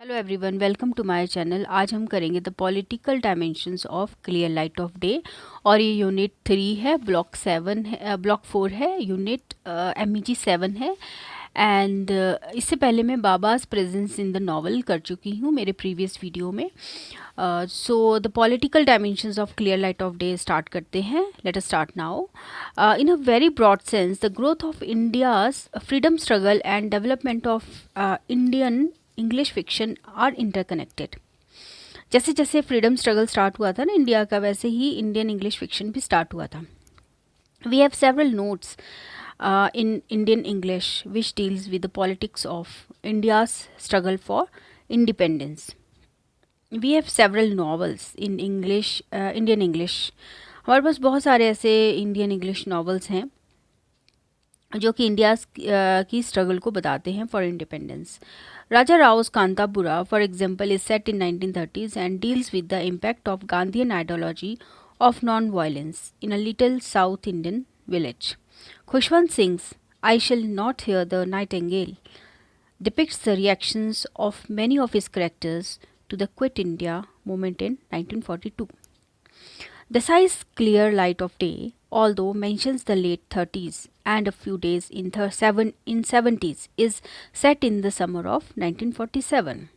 Hello everyone, welcome to my channel. आज हम करेंगे the political dimensions of clear light of day और ये यूनिट 3 है, ब्लॉक 7 है, ब्लॉक 4 है, यूनिट MEG 7 है। एंड इससे पहले मैं Baba's presence in the novel कर चुकी हूँ मेरे प्रीवियस वीडियो में। So the political dimensions of clear light of day start करते हैं। Let us start now. In a very broad sense the growth of India's freedom struggle and development of Indian English fiction are interconnected. जैसे जैसे freedom struggle start हुआ था ना India का, वैसे ही इंडियन इंग्लिश फिक्शन भी स्टार्ट हुआ था। We have several notes in Indian English which deals with the politics of India's struggle for independence. We have several novels in English, Indian English. हमारे पास बहुत सारे ऐसे इंडियन इंग्लिश नॉवेल्स हैं जो कि इंडिया की स्ट्रगल को बताते हैं for independence. Raja Rao's Kanthapura for example is set in 1930s and deals with the impact of Gandhian ideology of non violence in a little south Indian village. Khushwant Singh's I Shall Not Hear the Nightingale depicts the reactions of many of his characters to the Quit India movement in 1942. Desai's Clear Light of Day, although mentions the late 30s and a few days in 70s, is set in the summer of 1947.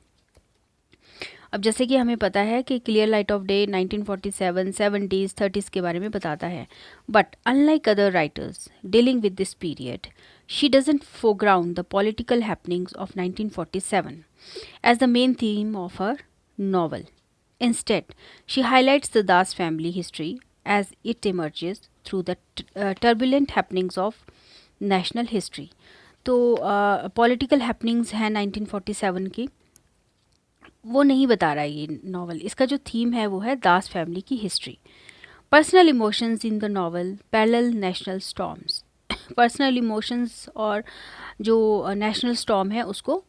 अब जैसे कि हमें पता है कि clear light of day 1947, 70s, 30s के बारे में बताता है, but unlike other writers dealing with this period, she doesn't foreground the political happenings of 1947 as the main theme of her novel. Instead, she highlights the Das family history as it emerges through the turbulent happenings of national history. तो political happenings हैं 1947 की, वो नहीं बता रहा है ये novel. इसका जो थीम है वो है दास फैमिली की history. Personal emotions in the novel parallel national storms. Personal emotions और जो नेशनल स्टॉर्म है उसको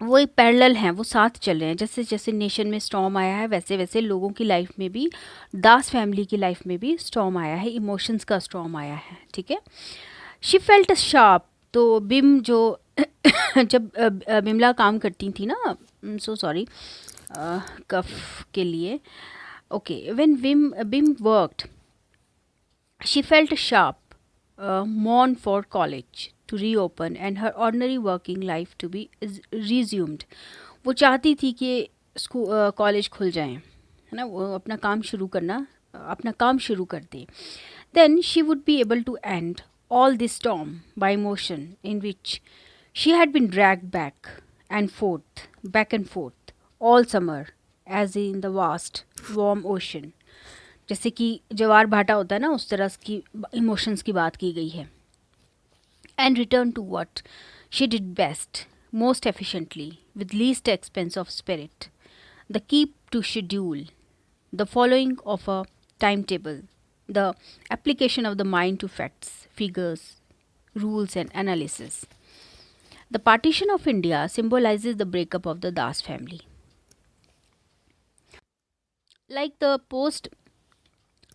वो एक पैरेलल हैं, वो साथ चल रहे हैं। जैसे जैसे नेशन में स्टॉर्म आया है वैसे वैसे लोगों की लाइफ में भी, दास फैमिली की लाइफ में भी स्टॉर्म आया है, इमोशंस का स्टॉर्म आया है। ठीक है। She felt sharp. तो बिम जो जब बिमला काम करती थी ना, सो सॉरी कफ के लिए, okay, when Bim worked she felt sharp mourn for college to reopen and her ordinary working life to be resumed. वो चाहती थी कि कॉलेज खुल जाएं, है ना, वो अपना काम शुरू कर दे। Then she would be able to end all this storm by motion in which she had been dragged back and forth all summer as in the vast warm ocean. जैसे कि ज्वार भाटा होता है ना, उस तरह की इमोशंस की बात की गई है। And return to what she did best most efficiently with least expense of spirit, the keep to schedule, the following of a time table, the application of the mind to facts, figures, rules and analysis. The partition of India symbolizes the breakup of the Das family.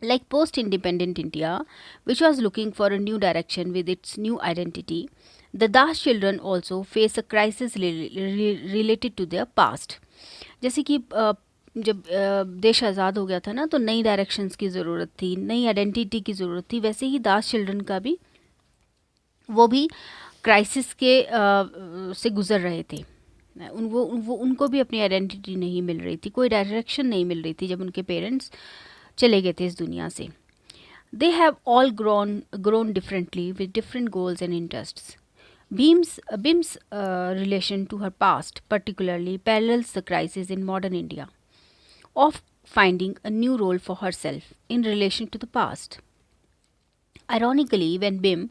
Like post-independent India, which was looking for a new direction with its new identity, the Das children also face a crisis related to their past. जैसे कि जब देश आज़ाद हो गया था ना, तो नई डायरेक्शंस की ज़रूरत थी, नई आइडेंटिटी की ज़रूरत थी। वैसे ही दास चिल्ड्रन का भी, वो भी क्राइसिस के से गुज़र रहे थे। उनको भी अपनी आइडेंटिटी नहीं मिल रही थी, कोई डायरेक्शन नहीं मिल रही थी जब उनके पेरेंट्स चले गए थे इस दुनिया से। They have all grown differently with different goals and interests. Bim's relation to her past particularly parallels the crisis in modern India of finding a new role for herself in relation to the past. Ironically, when Bim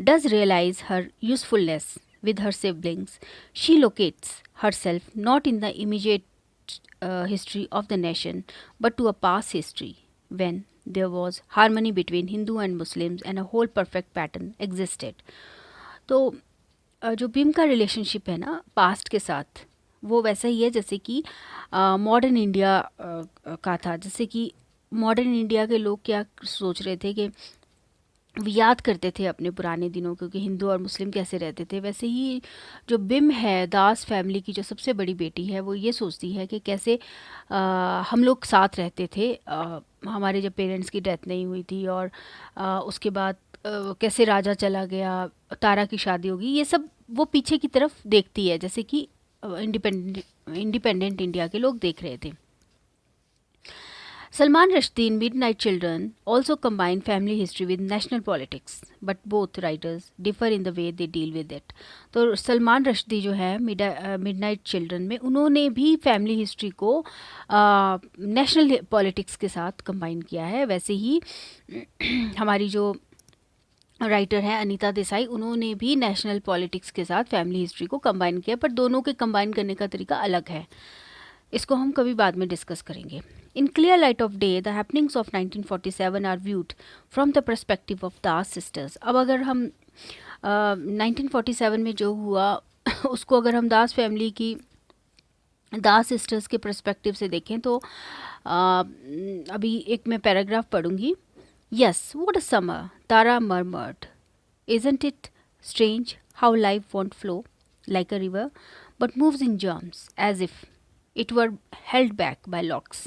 does realize her usefulness with her siblings, she locates herself not in the immediate history of the nation but to a past history when there was harmony between Hindu and Muslims and a whole perfect pattern existed. तो जो बिम का relationship है ना past के साथ, वो वैसा ही है जैसे कि मॉडर्न इंडिया का था। जैसे कि मॉडर्न इंडिया के लोग क्या सोच रहे थे कि याद करते थे अपने पुराने दिनों को कि हिंदू और मुस्लिम कैसे रहते थे। वैसे ही जो बिम है, दास फैमिली की जो सबसे बड़ी बेटी है, वो ये सोचती है कि कैसे हम लोग साथ रहते थे, हमारे जब पेरेंट्स की डेथ नहीं हुई थी, और उसके बाद कैसे राजा चला गया, तारा की शादी होगी, ये सब वो पीछे की तरफ देखती है, जैसे कि इंडिपेंडेंट इंडिया के लोग देख रहे थे। Salman Rushdie in Midnight Children also combine family history with national politics, but both writers differ in the way they deal with it. तो सलमान रश्दी जो है मिडनाइट चिल्ड्रन में उन्होंने भी फैमिली हिस्ट्री को नेशनल पॉलिटिक्स के साथ कंबाइन किया है। वैसे ही हमारी जो राइटर है अनीता देसाई, उन्होंने भी नेशनल पॉलिटिक्स के साथ फैमिली हिस्ट्री को कंबाइन किया, पर दोनों के कंबाइन करने का तरीका अलग है। इसको हम कभी बाद में डिस्कस करेंगे। In clear light of day the happenings of 1947 are viewed from the perspective of Das sisters. अब अगर हम 1947 में जो हुआ उसको अगर हम दास फैमिली की, दास सिस्टर्स के परस्पेक्टिव से देखें तो अभी एक मैं पैराग्राफ पढ़ूंगी। Yes, what a summer, Tara murmured. Isn't it strange how life won't flow like a river, but moves in germs, as if it were held back by locks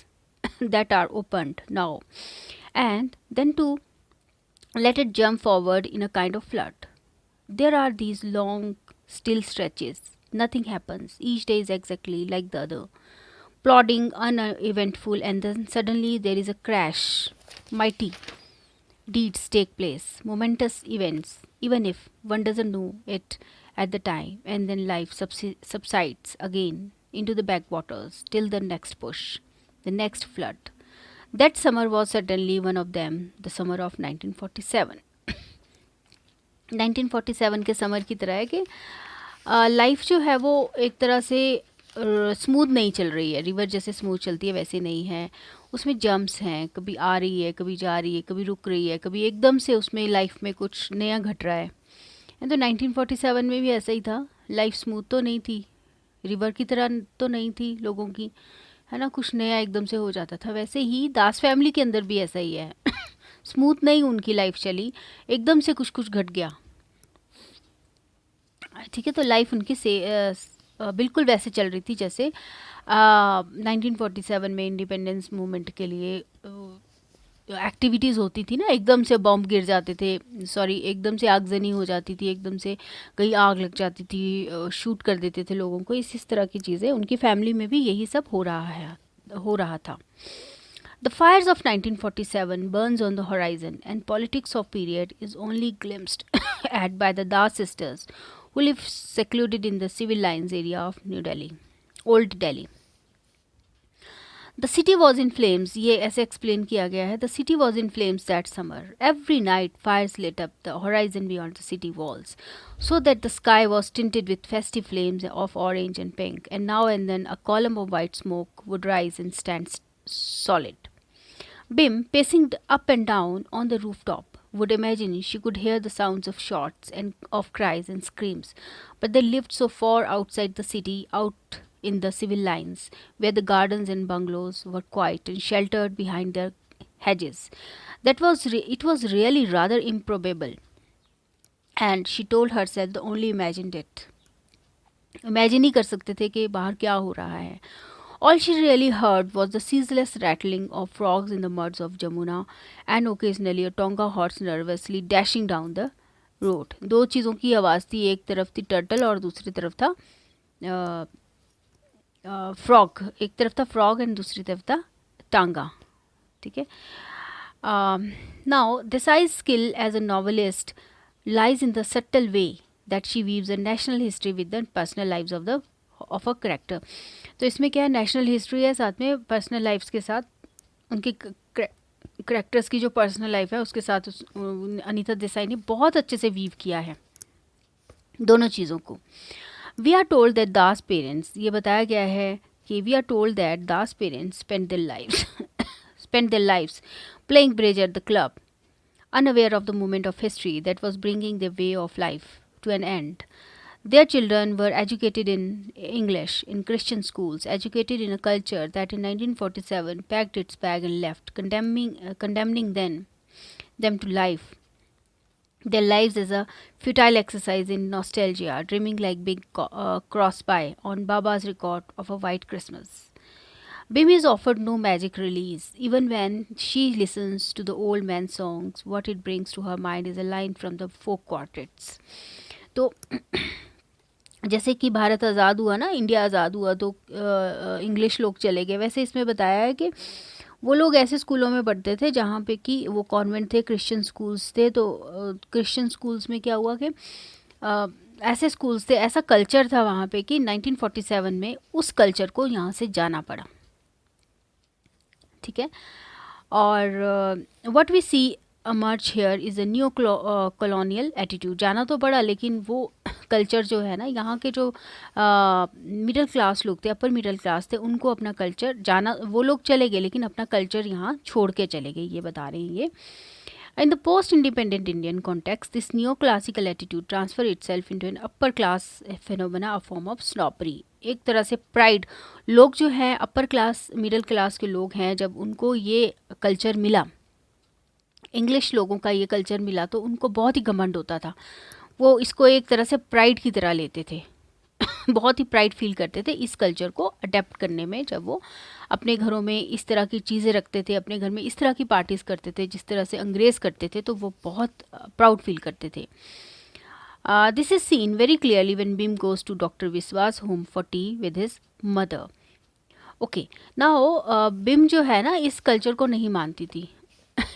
that are opened now, and then to let it jump forward in a kind of flood. There are these long, still stretches. Nothing happens. Each day is exactly like the other, plodding, uneventful, and then suddenly there is a crash. Mighty deeds take place, momentous events, even if one doesn't know it at the time, and then life subsides again into the backwaters till the next push, the next flood. That summer was certainly one of them, the summer of 1947. 1947 के summer की तरह है कि life जो है वो एक तरह से स्मूथ नहीं चल रही है, रिवर जैसे स्मूथ चलती है वैसे नहीं है, उसमें जंप्स हैं, कभी आ रही है, कभी जा रही है, कभी रुक रही है, कभी एकदम से उसमें लाइफ में कुछ नया घट रहा है। तो 1947 में भी ऐसा ही था, लाइफ स्मूथ तो नहीं थी, रिवर की तरह तो नहीं थी लोगों की, है ना, कुछ नया एकदम से हो जाता था। वैसे ही दास फैमिली के अंदर भी ऐसा ही है स्मूथ नहीं उनकी लाइफ चली, एकदम से कुछ कुछ घट गया, ठीक है। तो लाइफ उनकी से बिल्कुल वैसे चल रही थी जैसे 1947 में इंडिपेंडेंस मूवमेंट के लिए एक्टिविटीज़ होती थी ना, एकदम से बॉम्ब गिर जाते थे, सॉरी एकदम से आगजनी हो जाती थी, एकदम से कहीं आग लग जाती थी, शूट कर देते थे लोगों को, इस तरह की चीज़ें उनकी फैमिली में भी यही सब हो रहा था। The fires of 1947 burns on the horizon, and politics of period is only glimpsed at by the Das sisters, who live secluded in the civil lines area of New Delhi, Old Delhi. The city was in flames. ये ऐसे explain किया गया है. The city was in flames that summer. Every night fires lit up the horizon beyond the city walls, so that the sky was tinted with festive flames of orange and pink, and now and then a column of white smoke would rise and stand solid. Bim, pacing up and down on the rooftop, would imagine she could hear the sounds of shots and of cries and screams, but they lived so far outside the city, out in the civil lines, where the gardens and bungalows were quiet and sheltered behind their hedges. It was really rather improbable, and she told herself they only imagined it. Imagine ही कर सकते थे कि बाहर क्या हो रहा है. All she really heard was the ceaseless rattling of frogs in the muds of Jamuna and occasionally a Tonga horse nervously dashing down the road. दो चीज़ों की आवाज़ थी, एक तरफ थी टर्टल और दूसरी तरफ था फ्रॉग, एक तरफ था फ्रॉग एंड दूसरी तरफ था टांगा, ठीक है। Now Desai's skill as a novelist lies in the subtle way that she weaves a national history with the personal lives of a character. तो इसमें क्या है, नेशनल हिस्ट्री है, साथ में पर्सनल लाइफ्स के साथ उनके करेक्टर्स की जो पर्सनल लाइफ है उसके साथ अनीता देसाई ने बहुत अच्छे से वीव किया है दोनों चीज़ों को। We are told that Das parents, ये बताया गया है कि we are told that Das parents spent their lives playing bridge at the club, unaware of the moment of history that was bringing their way of life to an end. Their children were educated in English, in Christian schools, educated in a culture that in 1947 packed its bag and left, condemning them to life their lives as a futile exercise in nostalgia, dreaming like big cross-by on Baba's record of a white Christmas. Bim is offered no magic release. Even when she listens to the old man's songs, what it brings to her mind is a line from the folk quartets. तो जैसे कि भारत आज़ाद हुआ ना, India आज़ाद हुआ तो English लोग चले गए, वैसे इसमें बताया है कि वो लोग ऐसे स्कूलों में पढ़ते थे जहाँ पे कि वो कॉन्वेंट थे, क्रिश्चियन स्कूल्स थे, तो क्रिश्चियन स्कूल्स में क्या हुआ कि ऐसे स्कूल्स थे, ऐसा कल्चर था वहाँ पे कि 1947 में उस कल्चर को यहाँ से जाना पड़ा, ठीक है। और what we see emerge here is a neo colonial attitude. जाना तो पड़ा, लेकिन वो कल्चर जो है ना, यहाँ के जो मिडिल क्लास लोग थे, अपर मिडिल क्लास थे, उनको अपना कल्चर जाना, वो लोग चले गए लेकिन अपना कल्चर यहाँ छोड़ के चले गए, ये बता रहे हैं ये। In the post-independent Indian context, this neoclassical attitude transfer itself into an upper class phenomena, a form of snobbery. एक तरह से प्राइड, लोग जो हैं अपर क्लास मिडिल क्लास के लोग हैं, जब उनको ये कल्चर मिला, इंग्लिश लोगों का ये कल्चर मिला, तो उनको बहुत ही घमंड होता था, वो इसको एक तरह से प्राइड की तरह लेते थे बहुत ही प्राइड फील करते थे इस कल्चर को अडेप्ट करने में। जब वो अपने घरों में इस तरह की चीज़ें रखते थे, अपने घर में इस तरह की पार्टीज़ करते थे जिस तरह से अंग्रेज़ करते थे, तो वो बहुत प्राउड फील करते थे। This is seen very clearly when Bim goes to doctor Biswas home for tea with his mother. Okay, now Bim जो है ना, इस कल्चर को नहीं मानती थी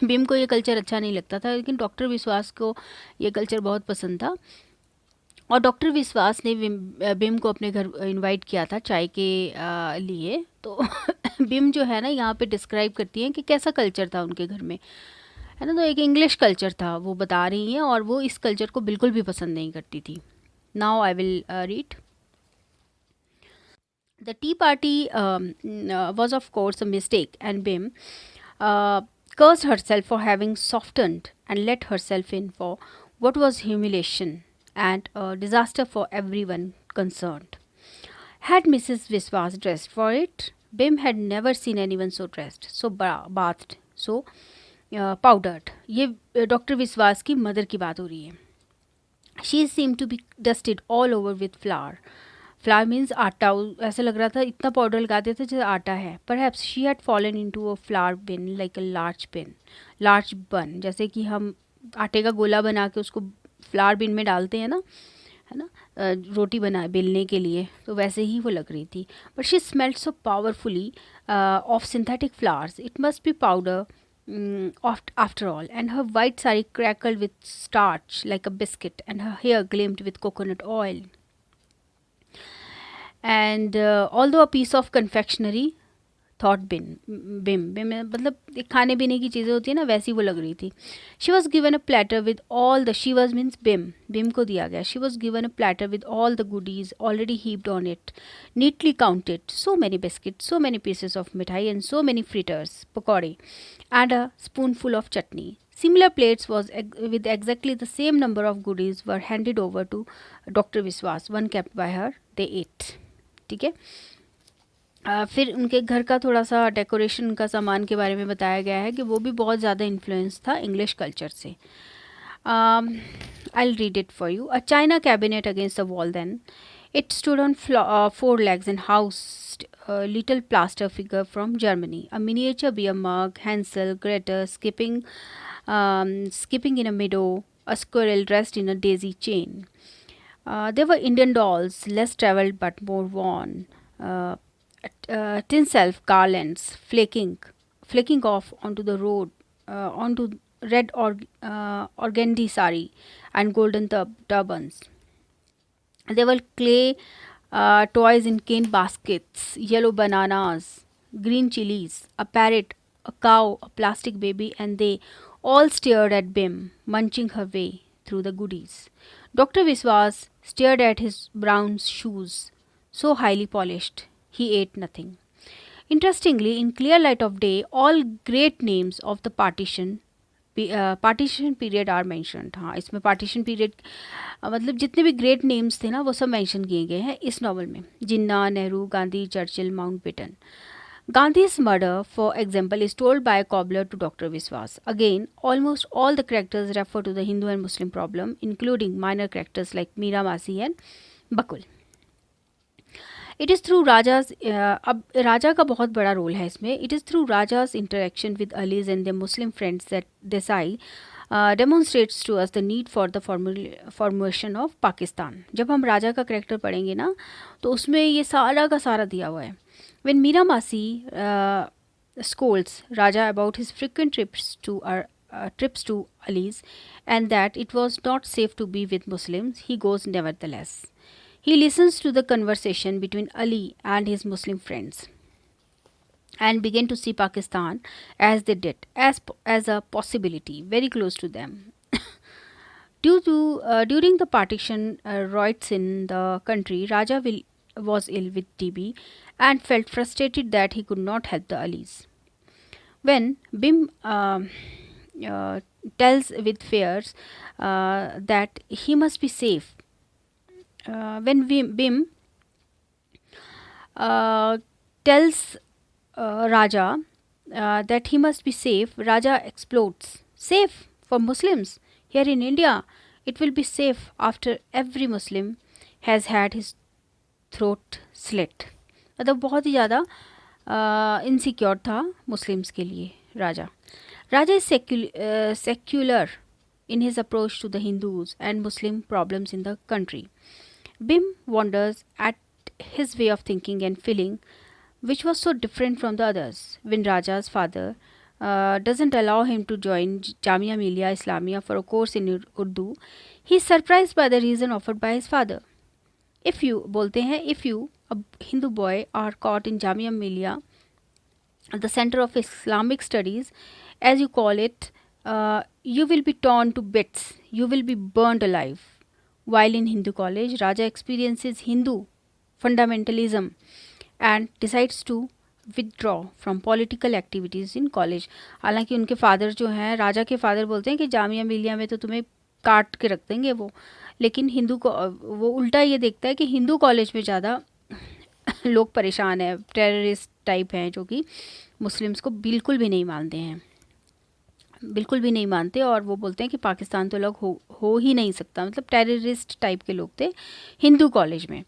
बिम को ये कल्चर अच्छा नहीं लगता था, लेकिन डॉक्टर विश्वास को ये कल्चर बहुत पसंद था। और डॉक्टर विश्वास ने बिम को अपने घर इनवाइट किया था चाय के लिए। तो बिम जो है ना, यहाँ पे डिस्क्राइब करती हैं कि कैसा कल्चर था उनके घर में, है ना। तो एक इंग्लिश कल्चर था वो बता रही हैं, और वो इस कल्चर को बिल्कुल भी पसंद नहीं करती थी। Now I will read. The tea party was of course a mistake and Bim cursed herself for having softened and let herself in for what was humiliation and a disaster for everyone concerned. Had Mrs. Viswas dressed for it? Bim had never seen anyone so dressed, so bathed, so powdered. ये doctor विश्वास की mother की बात हो रही है। She seemed to be dusted all over with flour. Flower means आटा, ऐसा लग रहा था इतना पाउडर लगाते थे जैसे आटा है। Perhaps she had fallen into a flower been like a large बन, जैसे कि हम आटे का गोला बना के उसको फ्लावर बिन में डालते हैं ना, है ना, रोटी बना बेलने के लिए, तो वैसे ही वो लग रही थी। But she smelled so powerfully of synthetic flowers, it must be powder after all, and her white sari crackled with starch like a biscuit, and her hair gleamed with coconut oil. And although a piece of confectionery, thought Bim मतलब एक खाने पीने की चीज़ें होती है ना, वैसी वो लग रही थी। She was given a platter with all the, she was means Bim को दिया गया, she was given a platter with all the goodies already heaped on it, neatly counted, so many biscuits, so many pieces of mithai, and so many fritters, pakode, and a spoonful of chutney. Similar plates with exactly the same number of goodies were handed over to Dr. Viswas, one kept by her, they ate. ठीक है। फिर उनके घर का थोड़ा सा decoration का सामान के बारे में बताया गया है कि वो भी बहुत ज़्यादा इन्फ्लुएंस था इंग्लिश कल्चर से। I read it for you. A china cabinet against the wall, then it stood on 4 legs and housed a little plaster figure from Germany, a miniature beer mug, Hansel, Gretel skipping in a meadow, a squirrel dressed in a daisy chain. There were Indian dolls, less travelled but more worn, tinsel garlands flaking off onto the road, onto red organdy sari and golden turbans. There were clay toys in cane baskets, yellow bananas, green chilies, a parrot, a cow, a plastic baby, and they all stared at Bim, munching her way through the goodies. Dr. Viswas stared at his brown shoes, so highly polished, he ate nothing. Interestingly, in clear light of day, all great names of the partition period are mentioned. हाँ, इसमें partition period मतलब जितने भी great names थे ना, वो सब mention किए गए हैं इस नॉवल में। Jinnah, Nehru, Gandhi, Churchill, Mountbatten. Gandhi's murder, for example, is told by a cobbler to Dr. Viswas. Again, almost all the characters refer to the Hindu and Muslim problem, including minor characters like Meera Masi and Bakul. It is through Raja's अब राजा का बहुत बड़ा role है इसमें. It is through Raja's interaction with Ali's and the Muslim friends that Desai demonstrates to us the need for the formation of Pakistan. जब हम राजा का character पढ़ेंगे ना तो उसमें ये सारा का सारा दिया हुआ है. व्हेन मीरा मासी scolds Raja about his frequent trips to Ali's and that it was not safe to be with Muslims, he goes nevertheless. He listens to the conversation between Ali and his Muslim friends and began to see Pakistan as they did, as a possibility, very close to them. During the partition riots in the country, Raja was ill with TB and felt frustrated that he could not help the Alis. When Bim tells with fears that he must be safe, when Bim tells Raja that he must be safe, Raja explodes. Safe for Muslims? Here in India, it will be safe after every Muslim has had his throat slit. मतलब बहुत ही ज़्यादा insecure था Muslims के लिए Raja. Raja is secular in his approach to the Hindus and Muslim problems in the country. Bim wonders at his way of thinking and feeling, which was so different from the others. When Raja's father doesn't allow him to join Jamia Millia Islamia for a course in Urdu, he is surprised by the reason offered by his father. If you, बोलते हैं, if you, a Hindu boy, are caught in Jamia Millia, the center of Islamic studies, as you call it, you will be torn to bits, you will be burned alive. While in Hindu college, Raja experiences Hindu fundamentalism and decides to withdraw from political activities in college. हालांकि उनके father जो हैं, राजा के father बोलते हैं कि जामिया मिलिया में तो तुम्हें काट के रख देंगे वो, लेकिन हिंदू को वो उल्टा ये देखता है कि हिंदू कॉलेज में ज़्यादा लोग परेशान हैं, टेररिस्ट टाइप हैं जो कि मुस्लिम्स को बिल्कुल भी नहीं मानते हैं, बिल्कुल भी नहीं मानते, और वो बोलते हैं कि पाकिस्तान तो अलग हो ही नहीं सकता. मतलब टेररिस्ट टाइप के लोग थे हिंदू कॉलेज में.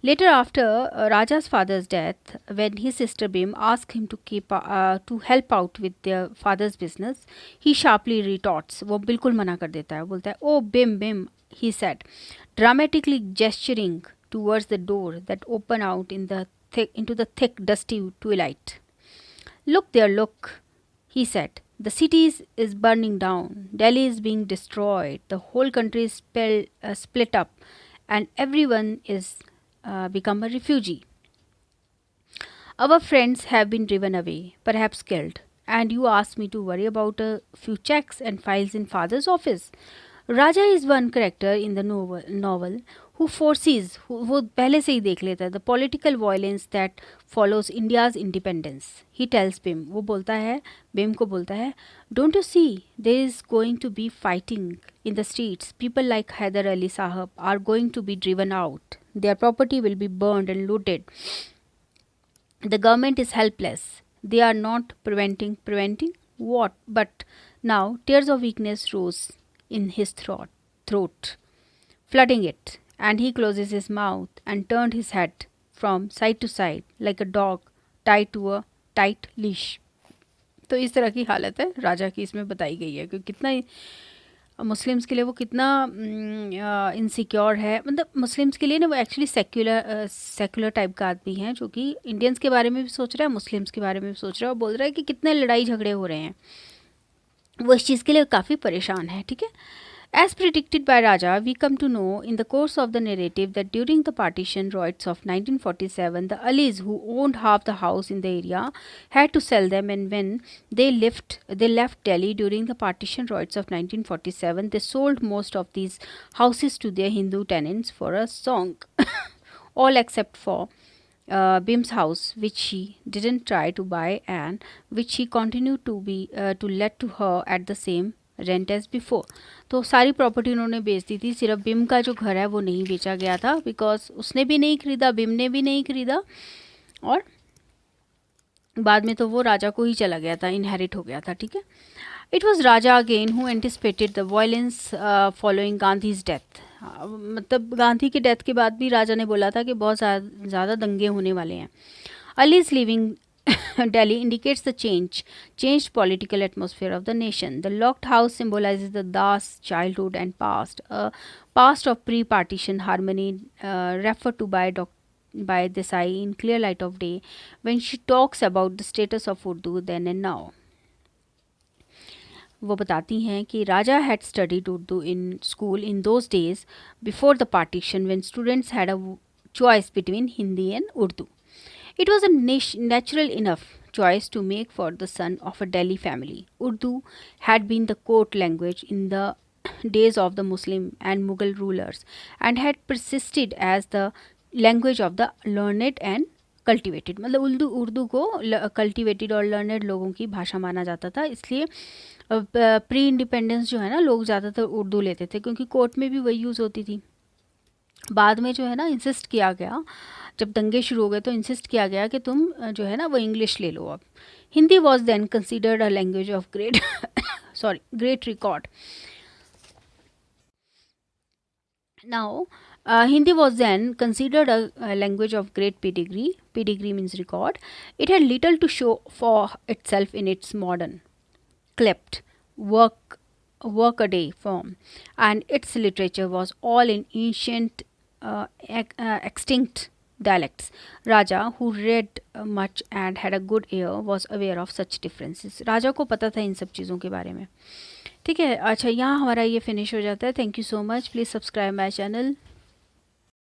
Later, after Raja's father's death, when his sister Bim asked him to help out with their father's business, he sharply retorts. वो बिल्कुल मना कर देता है. बोलता है, "Oh Bim, Bim," he said, dramatically gesturing towards the door that opened out into the thick, dusty twilight. "Look there, look," he said. "The city is burning down. Delhi is being destroyed. The whole country is split up, and everyone is become a refugee. Our friends have been driven away, perhaps killed, and you ask me to worry about a few checks and files in father's office." Raja is one character in the novel who foresees, वो पहले से ही देख लेता है, the political violence that follows India's independence. He tells Bim, वो बोलता है, Bim को बोलता है, "Don't you see, there is going to be fighting in the streets. People like Hyder Ali Sahab are going to be driven out. Their property will be burned and looted. The government is helpless. They are not preventing what?" But now tears of weakness rose in his throat, flooding it, and he closes his mouth and turned his head from side to side like a dog tied to a tight leash. तो इस तरह की हालत है राजा की इसमें बताई गई है कि कितना मुस्लिम्स के लिए वो कितना इनसिक्योर है. मतलब मुस्लिम्स के लिए ना वो एक्चुअली सेक्युलर टाइप का आदमी है जो कि इंडियंस के बारे में भी सोच रहा है, मुस्लिम्स के बारे में भी सोच रहा है, और बोल रहा है कि कितने लड़ाई झगड़े हो रहे हैं, वो इस चीज़ के लिए काफ़ी परेशान है. ठीक है. As predicted by Raja, we come to know in the course of the narrative that during the partition riots of 1947, the Alis who owned half the house in the area had to sell them, and when they left Delhi during the partition riots of 1947, they sold most of these houses to their Hindu tenants for a song, all except for Bim's house, which she didn't try to buy and which she continued to let to her at the same rent as before. तो सारी property उन्होंने बेच दी थी, सिर्फ बिम का जो घर है वो नहीं बेचा गया था, बिकॉज उसने भी नहीं खरीदा, बिम ने भी नहीं खरीदा, और बाद में तो वो राजा को ही चला गया था, इनहेरिट हो गया था, ठीक है। It was Raja again who anticipated the violence following Gandhi's death. मतलब गांधी के डेथ के बाद भी राजा ने बोला था कि बहुत ज़्यादा दंगे होने वाले हैं। Allies living Delhi indicates the changed political atmosphere of the nation. The locked house symbolizes the Das childhood and past, a past of pre-partition harmony referred to by Desai in Clear Light of Day when she talks about the status of Urdu then and now. वो बताती हैं कि Raja had studied Urdu in school in those days before the partition when students had a choice between Hindi and Urdu. It was a natural enough choice to make for the son of a Delhi family. Urdu had been the court language in the days of the Muslim and Mughal rulers and had persisted as the language of the learned and cultivated. मतलब उर्दू को cultivated और learned लोगों की भाषा माना जाता था, इसलिए प्री इंडिपेंडेंस जो है ना लोग ज़्यादातर उर्दू लेते थे क्योंकि कोर्ट में भी वही यूज़ होती थी। बाद में जो है ना इंसिस्ट किया गया, जब दंगे शुरू हो गए तो इंसिस्ट किया गया कि तुम जो है ना वो इंग्लिश ले लो अब। Hindi was then considered a language of great record. Now, Hindi was then considered a language of great pedigree. Pedigree means record. It had little to show for itself in its modern, clipped, work-a-day form, and its literature was all in ancient, extinct dialects. Raja, who read much and had a good ear, was aware of such differences. राजा को पता था इन सब चीज़ों के बारे में। ठीक है, अच्छा यहाँ हमारा ये फिनिश हो जाता है। Thank you so much, please subscribe my channel.